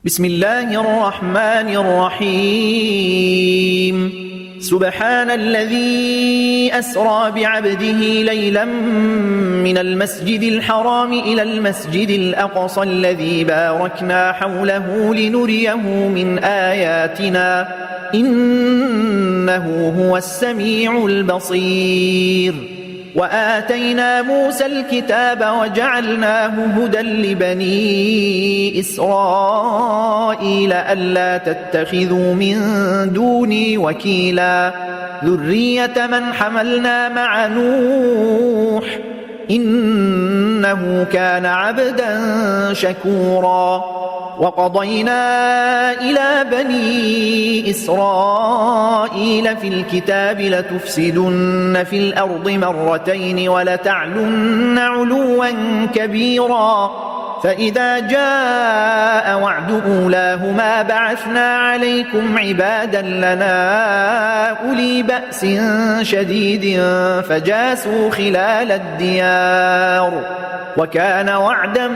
بسم الله الرحمن الرحيم سبحان الذي أسرى بعبده ليلا من المسجد الحرام إلى المسجد الأقصى الذي باركنا حوله لنريه من آياتنا إنه هو السميع البصير وآتينا موسى الكتاب وجعلناه هدى لبني إسرائيل ألا تتخذوا من دوني وكيلا ذرية من حملنا مع نوح إنه كان عبدا شكورا وقضينا إلى بني إسرائيل في الكتاب لتفسدن في الأرض مرتين ولتعلن علوا كبيرا فإذا جاء وعد أولاهما بعثنا عليكم عبادا لنا أولي بأس شديد فجاسوا خلال الديار وكان وعدا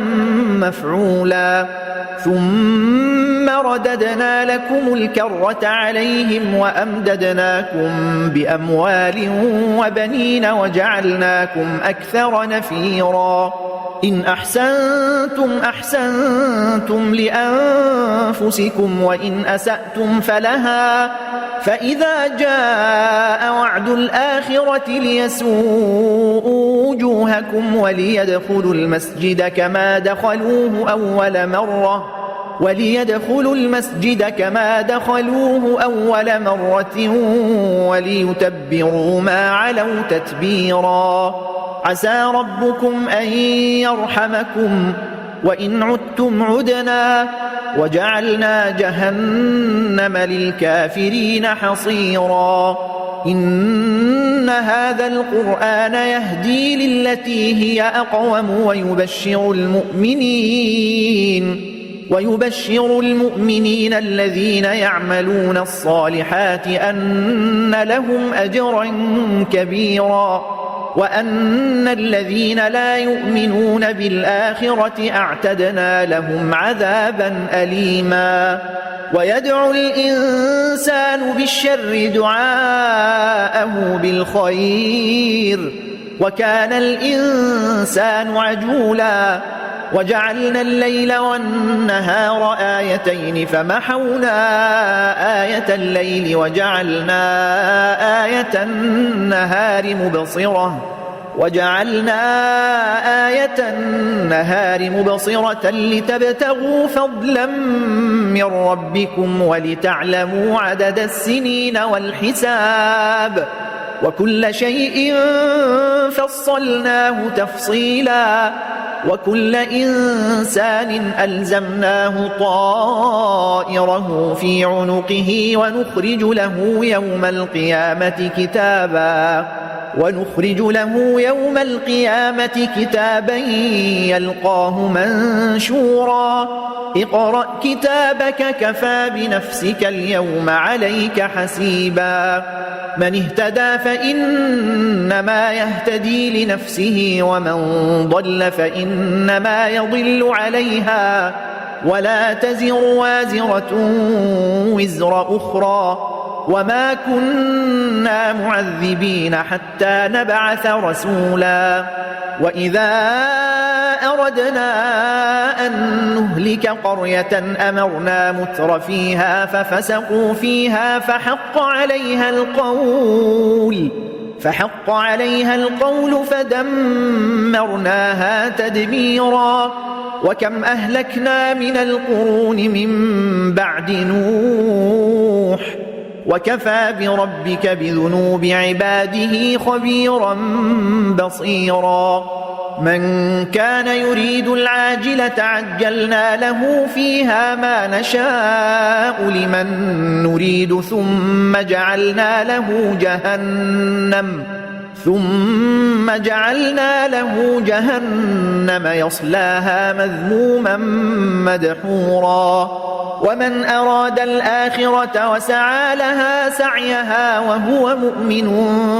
مفعولا ثم رددنا لكم الكرة عليهم وأمددناكم بأموال وبنين وجعلناكم أكثر نفيرا إن أحسنتم أحسنتم لأنفسكم وإن أسأتم فلها فإذا جاء وعد الآخرة ليسوءوا وجوهكم وليدخلوا المسجد كما دخلوه أول مرة وليتبروا ما علوا تتبيرا عسى ربكم أن يرحمكم وإن عدتم عدنا وجعلنا جهنم للكافرين حصيرا إن هذا القرآن يهدي للتي هي أقوم ويبشر المؤمنين الذين يعملون الصالحات أن لهم أجرا كبيرا وأن الذين لا يؤمنون بالآخرة أعتدنا لهم عذابا أليما ويدعو الإنسان بالشر دعاءه بالخير وكان الإنسان عجولا وجعلنا الليل والنهار آيتين فمحونا آية الليل وجعلنا آية النهار مبصرة لتبتغوا فضلا من ربكم ولتعلموا عدد السنين والحساب وكل شيء فصلناه تفصيلا وكل إنسان ألزمناه طائره في عنقه ونخرج له يوم القيامة كتابا يلقاه منشورا اقرأ كتابك كفى بنفسك اليوم عليك حسيبا من اهتدى فإنما يهتدي لنفسه ومن ضل فإنما يضل عليها ولا تزر وازرة وزر أخرى وما كنا معذبين حتى نبعث رسولا وإذا أردنا أن نهلك قرية أمرنا متر فيها ففسقوا فيها فحق عليها القول فدمرناها تدميرا وكم أهلكنا من القرون من بعد نوح وكفى بربك بذنوب عباده خبيرا بصيرا من كان يريد العاجلة عجلنا له فيها ما نشاء لمن نريد ثم جعلنا له جهنم يصلاها مذموما مدحورا ومن أراد الآخرة وسعى لها سعيها وهو مؤمن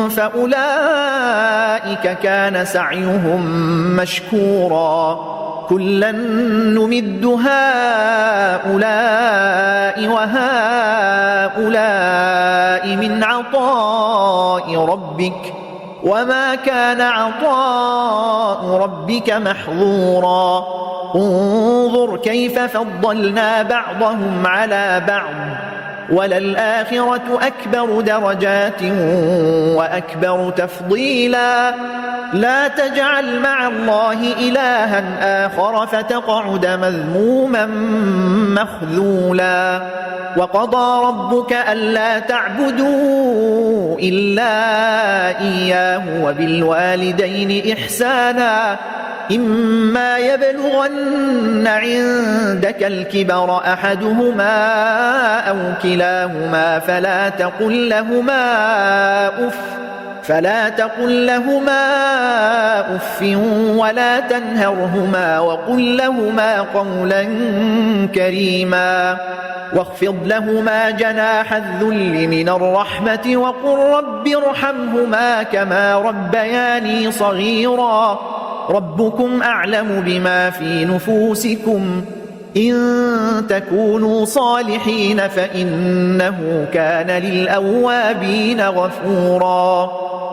فأولئك كان سعيهم مشكورا كلا نمد هؤلاء وهؤلاء من عطاء ربك وما كان عطاء ربك محظورا انظر كيف فضلنا بعضهم على بعض وللآخرة أكبر درجات وأكبر تفضيلا لا تجعل مع الله إلها آخر فتقعد مذموما مخذولا وقضى ربك ألا تعبدوا إلا إياه وبالوالدين إحسانا إما يبلغن عندك الكبر أحدهما أو كلاهما فلا تقل لهما أف ولا تنهرهما وقل لهما قولا كريما واخفض لهما جناح الذل من الرحمة وقل رب ارحمهما كما ربياني صغيرا ربكم أعلم بما في نفوسكم إن تكونوا صالحين فإنه كان للأوابين غفورا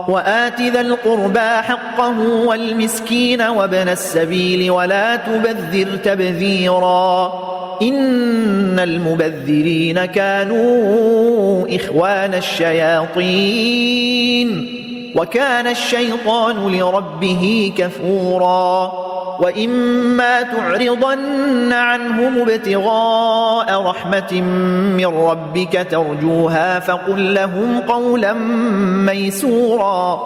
وآت ذا القربى حقه والمسكين وابن السبيل ولا تبذر تبذيرا إن المبذرين كانوا إخوان الشياطين وكان الشيطان لربه كفورا وإما تعرضن عنهم ابتغاء رحمة من ربك ترجوها فقل لهم قولا ميسورا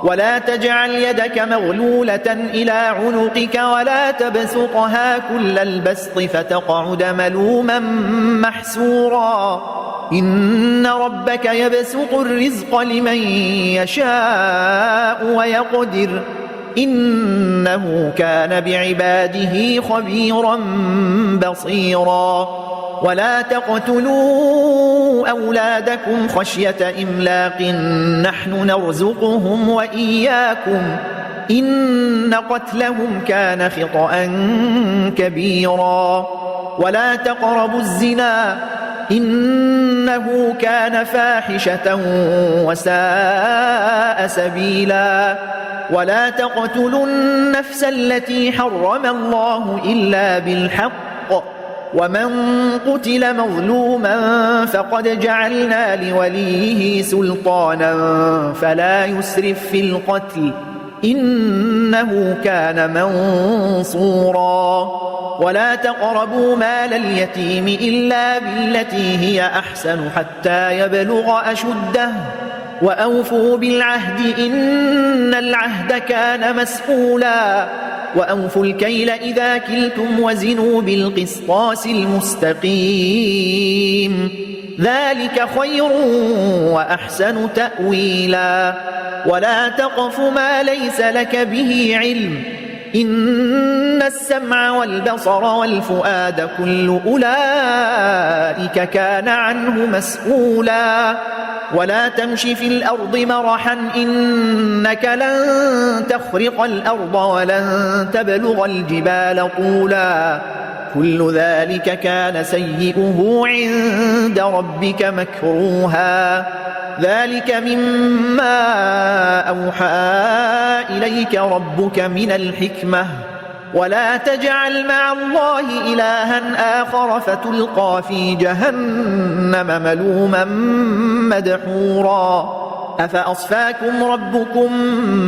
ولا تجعل يدك مغلولة إلى عنقك ولا تبسطها كل البسط فتقعد ملوما محسورا إن ربك يبسط الرزق لمن يشاء ويقدر إنه كان بعباده خبيرا بصيرا ولا تقتلوا أولادكم خشية إملاق نحن نرزقهم وإياكم إن قتلهم كان خطأ كبيرا ولا تقربوا الزنا إنه كان فاحشة وساء سبيلا ولا تقتلوا النفس التي حرم الله إلا بالحق ومن قتل مظلوما فقد جعلنا لوليه سلطانا فلا يسرف في القتل إنه كان منصورا ولا تقربوا مال اليتيم إلا بالتي هي أحسن حتى يبلغ أشده وأوفوا بالعهد إن العهد كان مسؤولا وأوفوا الكيل إذا كلتم وزنوا بالقسطاس المستقيم ذلك خير وأحسن تأويلا ولا تقف ما ليس لك به علم إن السمع والبصر والفؤاد كل أولئك كان عنه مسؤولا ولا تمش في الأرض مرحا إنك لن تخرق الأرض ولن تبلغ الجبال طولا كل ذلك كان سيئه عند ربك مكروها ذلك مما أوحى إليك ربك من الحكمة ولا تجعل مع الله إلها آخر فتلقى في جهنم ملوما مدحورا أفأصفاكم ربكم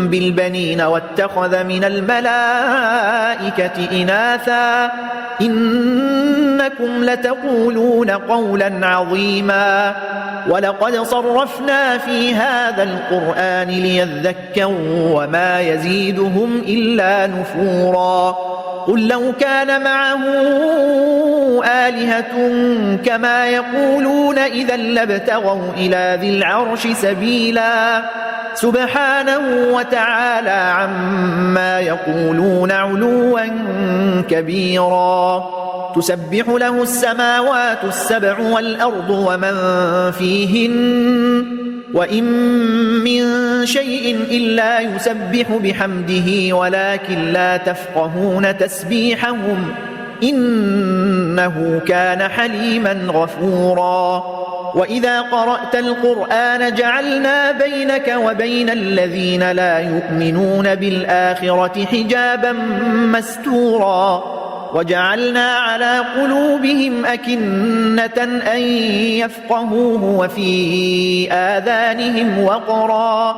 بالبنين واتخذ من الملائكة إناثا إنكم لتقولون قولا عظيما ولقد صرفنا في هذا القرآن ليذكروا وما يزيدهم إلا نفورا قل لو كان معه آلهة كما يقولون إذا لابتغوا إلى ذي العرش سبيلا سبحانه وتعالى عما يقولون علوا كبيرا. تسبح له السماوات السبع والأرض ومن فيهن وإن من شيء إلا يسبح بحمده ولكن لا تفقهون تسبيحهم إنه كان حليما غفورا. وإذا قرأت القرآن جعلنا بينك وبين الذين لا يؤمنون بالآخرة حجابا مستورا وجعلنا على قلوبهم أكنة أن يفقهوه وفي آذانهم وقرا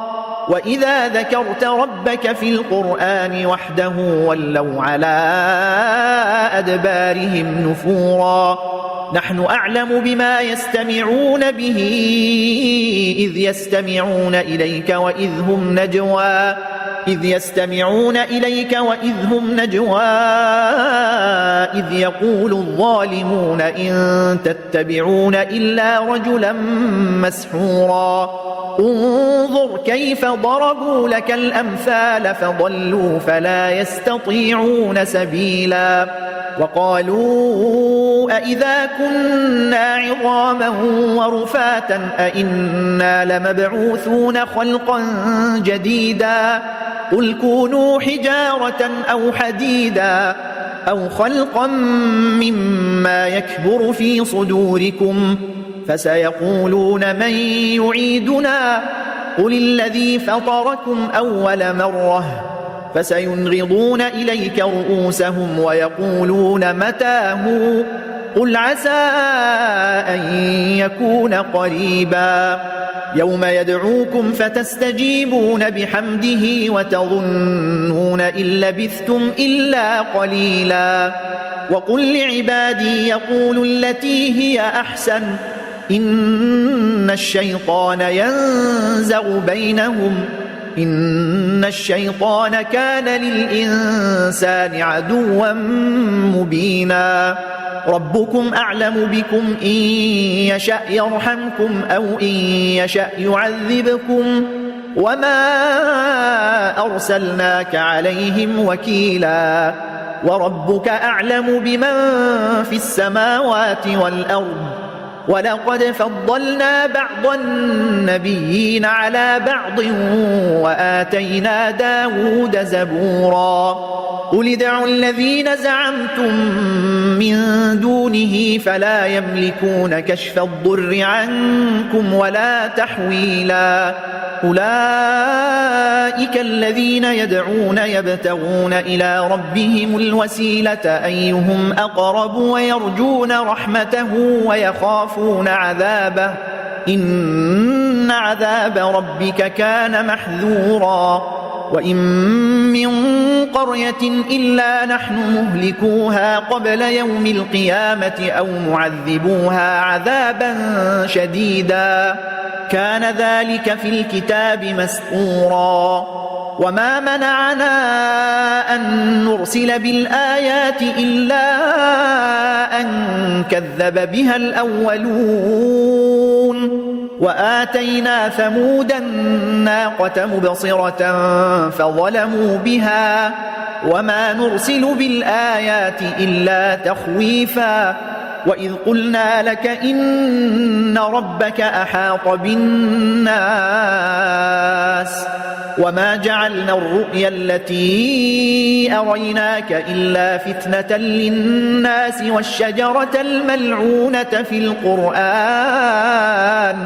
وإذا ذكرت ربك في القرآن وحده ولوا على أدبارهم نفورا. نحن أعلم بما يستمعون به إذ يستمعون إليك وإذ هم نجوى إذ يقول الظالمون إن تتبعون إلا رجلا مسحورا. انظر كيف ضربوا لك الأمثال فضلوا فلا يستطيعون سبيلا. وقالوا أإذا كنا عظاما ورفاتا أإنا لمبعوثون خلقا جديدا قل كونوا حجارة أو حديدا أو خلقا مما يكبر في صدوركم فسيقولون من يعيدنا قل الذي فطركم أول مرة فسينغضون إليك رؤوسهم ويقولون متى هو قل عسى أن يكون قريبا. يوم يدعوكم فتستجيبون بحمده وتظنون إن لبثتم إلا قليلا. وقل لعبادي يقولوا التي هي أحسن إن الشيطان ينزغ بينهم إن الشيطان كان للإنسان عدوا مبينا. ربكم أعلم بكم إن يشأ يرحمكم أو إن يشأ يعذبكم وما أرسلناك عليهم وكيلا. وربك أعلم بمن في السماوات والأرض ولقد فضلنا بعض النبيين على بعض وآتينا داود زبورا. قل ادعوا الذين زعمتم من دونه فلا يملكون كشف الضر عنكم ولا تحويلا. أولئك الذين يدعون يبتغون إلى ربهم الوسيلة أيهم أقرب ويرجون رحمته ويخافون عذابه إن عذاب ربك كان محذورا. وإن من قرية إلا نحن مهلكوها قبل يوم القيامة أو معذبوها عذابا شديدا كان ذلك في الكتاب مسطورا. وما منعنا أن نرسل بالآيات إلا أن كذب بها الأولون وآتينا ثمود الناقة مبصرة فظلموا بها وما نرسل بالآيات إلا تخويفا. وإذ قلنا لك إن ربك أحاط بالناس وما جعلنا الرؤيا التي أريناك إلا فتنة للناس والشجرة الملعونة في القرآن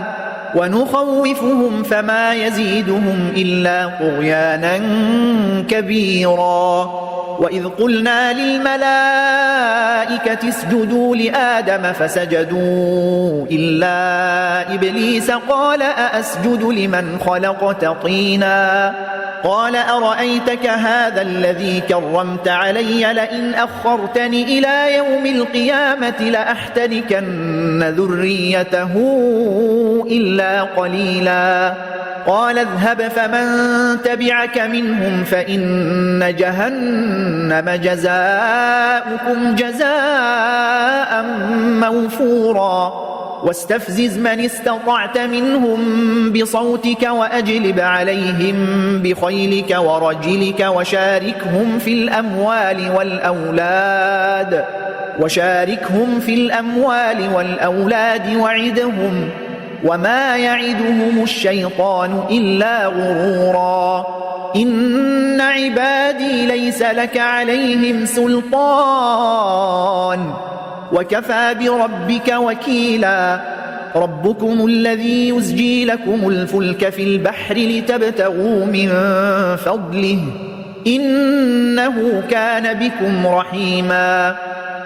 ونخوفهم فما يزيدهم إلا طغيانا كبيرا. وإذ قلنا للملائكة اسجدوا لآدم فسجدوا إلا إبليس قال أأسجد لمن خلقت طينا قال أرأيتك هذا الذي كرمت علي لئن أخرتني إلى يوم القيامة لأحتركن ذريته إلا قليلا. قال اذهب فمن تبعك منهم فإن جهنم جزاؤكم جزاء موفورا. واستفزز من استطعت منهم بصوتك وأجلب عليهم بخيلك ورجلك وشاركهم في الأموال والأولاد وعدهم وما يعدهم الشيطان إلا غرورا إن عبادي ليس لك عليهم سلطان وكفى بربك وكيلا ربكم الذي يزجي لكم الفلك في البحر لتبتغوا من فضله إنه كان بكم رحيما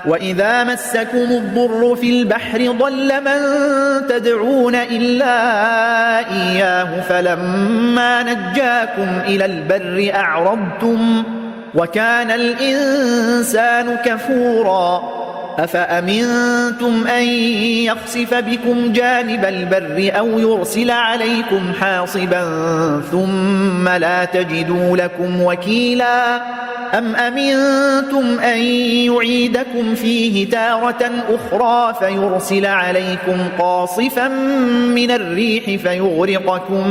وإذا مسكم الضر في البحر ضل من تدعون إلا إياه فلما نجاكم إلى البر أعرضتم وكان الإنسان كفورا أفأمنتم أن يخسف بكم جانب البر أو يرسل عليكم حاصبا ثم لا تجدوا لكم وكيلا أم أمنتم أن يعيدكم فيه تارة أخرى فيرسل عليكم قاصفا من الريح فيغرقكم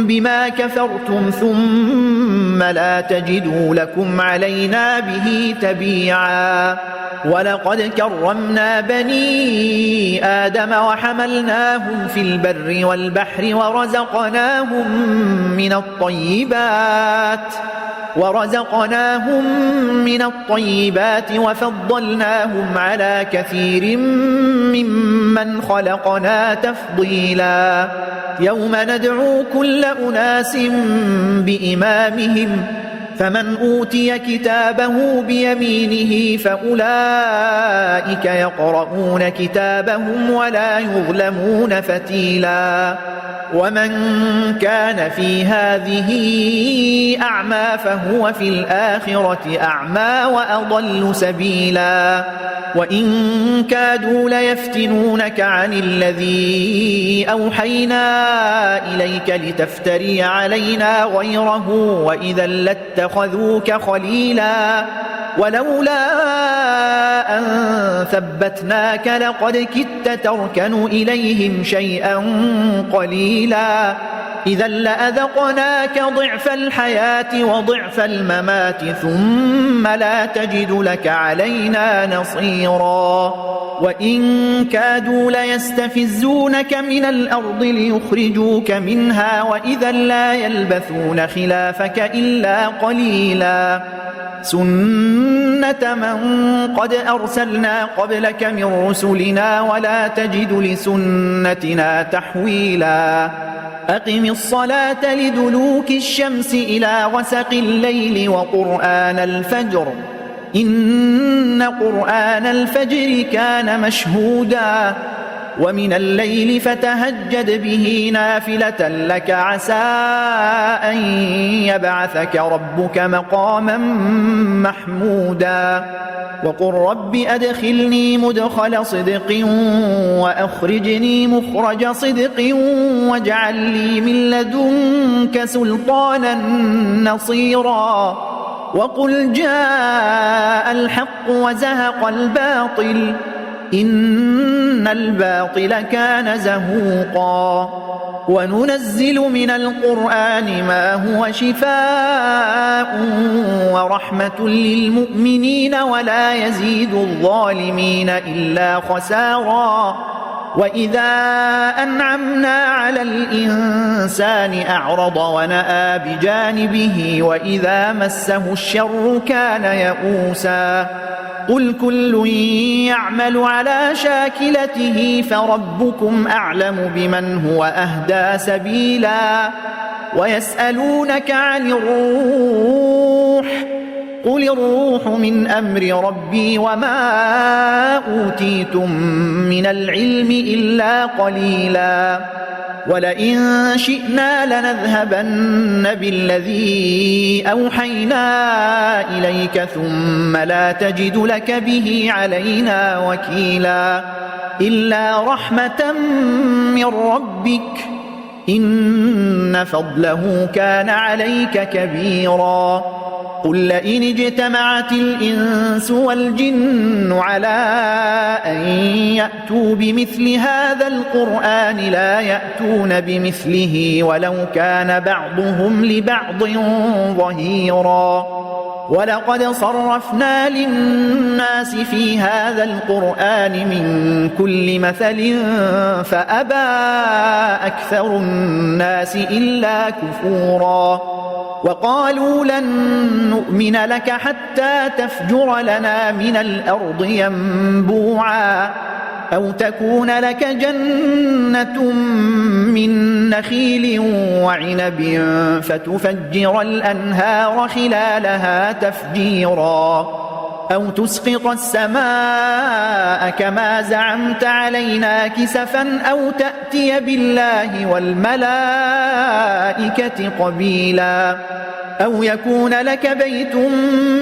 بما كفرتم ثم لا تجدوا لكم علينا به تبيعا ولقد كرمنا بني آدم وحملناهم في البر والبحر ورزقناهم من الطيبات وفضلناهم على كثير ممن خلقنا تفضيلا يوم ندعو كل أناس بإمامهم فمن أوتي كتابه بيمينه فأولئك يقرؤون كتابهم ولا يظلمون فتيلا ومن كان في هذه أعمى فهو في الآخرة أعمى وأضل سبيلا وإن كادوا ليفتنونك عن الذي أوحينا إليك لتفتري علينا غيره وإذا لاتخذوك خليلا ولولا أن ثبتناك لقد كدت تركن إليهم شيئا قليلا إذا لأذقناك ضعف الحياة وضعف الممات ثم لا تجد لك علينا نصيرا وإن كادوا ليستفزونك من الأرض ليخرجوك منها وإذا لا يلبثون خلافك إلا قليلا سنة من قد أرسلنا قبلك من رسلنا ولا تجد لسنتنا تحويلا أقم الصلاة لدلوك الشمس إلى غسق الليل وقرآن الفجر إن قرآن الفجر كان مشهودا ومن الليل فتهجد به نافلة لك عسى أن يبعثك ربك مقاما محمودا وقل رب أدخلني مدخل صدق وأخرجني مخرج صدق واجعل لي من لدنك سلطانا نصيرا وقل جاء الحق وزهق الباطل إن الباطل كان زهوقا وننزل من القرآن ما هو شفاء ورحمة للمؤمنين ولا يزيد الظالمين إلا خسارا وإذا أنعمنا على الإنسان أعرض ونأى بجانبه وإذا مسه الشر كان يئوسا قل كل يعمل على شاكلته فربكم أعلم بمن هو أهدى سبيلا ويسألونك عن الروح قل الروح من أمر ربي وما أوتيتم من العلم إلا قليلا ولئن شئنا لنذهبن بالذي أوحينا إليك ثم لا تجد لك به علينا وكيلا إلا رحمة من ربك إن فضله كان عليك كبيرا قل لئن اجتمعت الإنس والجن على أن يأتوا بمثل هذا القرآن لا يأتون بمثله ولو كان بعضهم لبعض ظهيرا ولقد صرفنا للناس في هذا القرآن من كل مثل فأبى أكثر الناس إلا كفورا وقالوا لن نؤمن لك حتى تفجر لنا من الأرض ينبوعا أو تكون لك جنة من نخيل وعنب فتفجر الأنهار خلالها تفجيرا أو تسقط السماء كما زعمت علينا كسفا أو تأتي بالله والملائكة قبيلا أو يكون لك بيت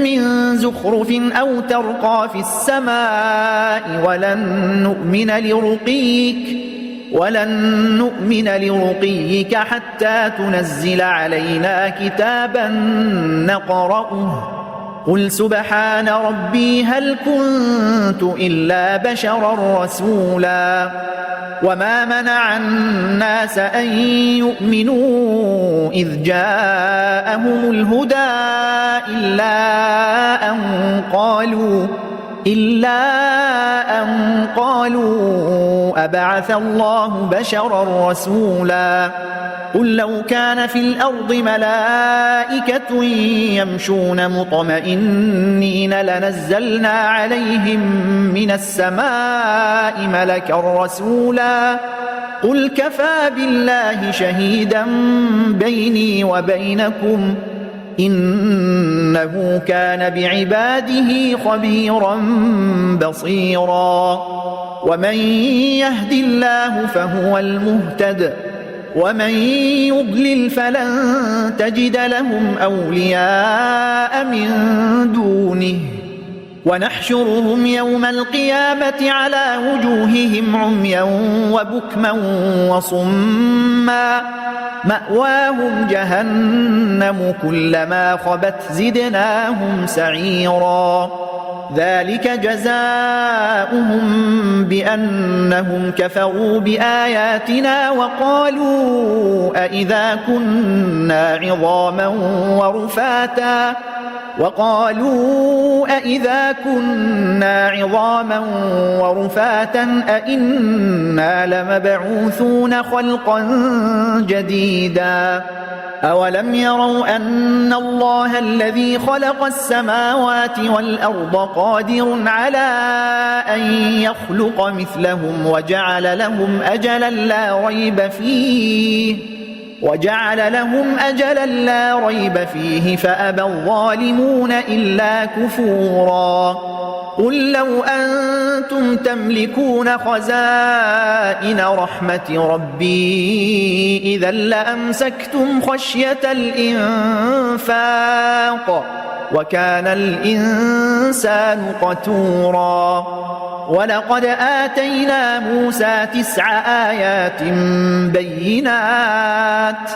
من زخرف أو ترقى في السماء ولن نؤمن لرقيك حتى تنزل علينا كتابا نقرأه قل سبحان ربي هل كنت إلا بشرا رسولا وما منع الناس أن يؤمنوا إذ جاءهم الهدى إلا أن قالوا أبعث الله بشرا رسولا قل لو كان في الأرض ملائكة يمشون مطمئنين لنزلنا عليهم من السماء ملكا رسولا قل كفى بالله شهيدا بيني وبينكم إنه كان بعباده خبيرا بصيرا ومن يهد الله فهو المهتد ومن يضلل فلن تجد لهم أولياء من دونه ونحشرهم يوم القيامة على وجوههم عميا وبكما وصما مأواهم جهنم كلما خبت زدناهم سعيرا ذلك جزاؤهم بأنهم كفروا بآياتنا وقالوا أإذا كنا عظاما ورفاتا أإنا لمبعوثون خلقا جديدا أولم يروا أن الله الذي خلق السماوات والأرض قادر على أن يخلق مثلهم وجعل لهم أجلا لا ريب فيه فأبى الظالمون إلا كفورا قل لو أنتم تملكون خزائن رحمة ربي إذا لأمسكتم خشية الإنفاق وكان الإنسان قتورا ولقد آتينا موسى 9 آيات بينات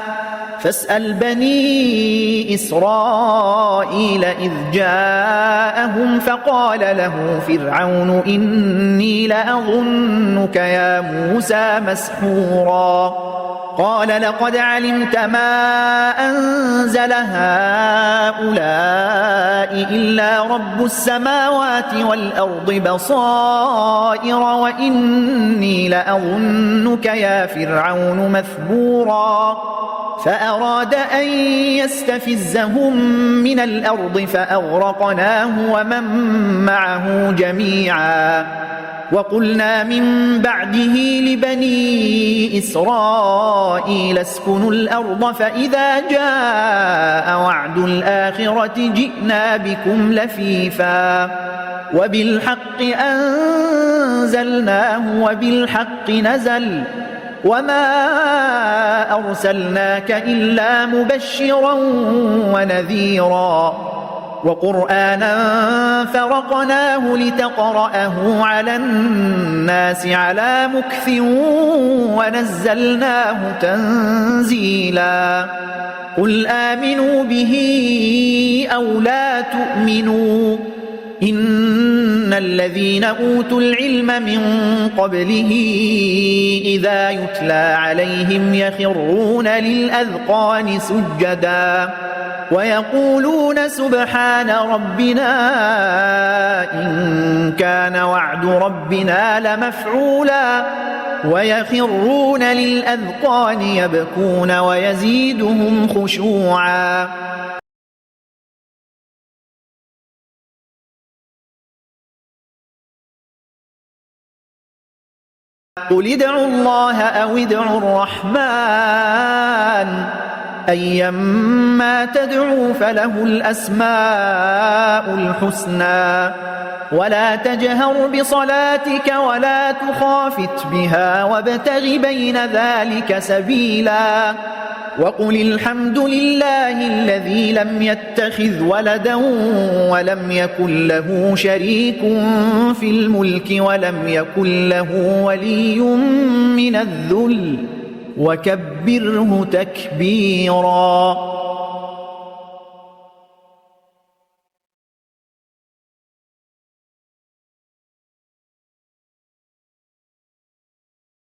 فاسأل بني إسرائيل إذ جاءهم فقال له فرعون إني لأظنك يا موسى مسحورا قال لقد علمت ما أنزل هؤلاء إلا رب السماوات والأرض بصائر وإني لأظنك يا فرعون مثبورا فأراد أن يستفزهم من الأرض فأغرقناه ومن معه جميعا وقلنا من بعده لبني إسرائيل اسكنوا الأرض فإذا جاء وعد الآخرة جئنا بكم لفيفا وبالحق أنزلناه وبالحق نزل وما أرسلناك إلا مبشرا ونذيرا وقرآنا فرقناه لتقرأه على الناس على مكث ونزلناه تنزيلا قل آمنوا به أو لا تؤمنوا إن الذين أوتوا العلم من قبله إذا يتلى عليهم يخرون للأذقان سجدا ويقولون سبحان ربنا إن كان وعد ربنا لمفعولا ويخرون للأذقان يبكون ويزيدهم خشوعا. قل ادعوا الله أو ادعوا الرحمن أيما تدعوا فله الأسماء الحسنى ولا تجهر بصلاتك ولا تخافت بها وابتغ بين ذلك سبيلا وقل الحمد لله الذي لم يتخذ ولدا ولم يكن له شريك في الملك ولم يكن له ولي من الذل وكبره تكبيرا.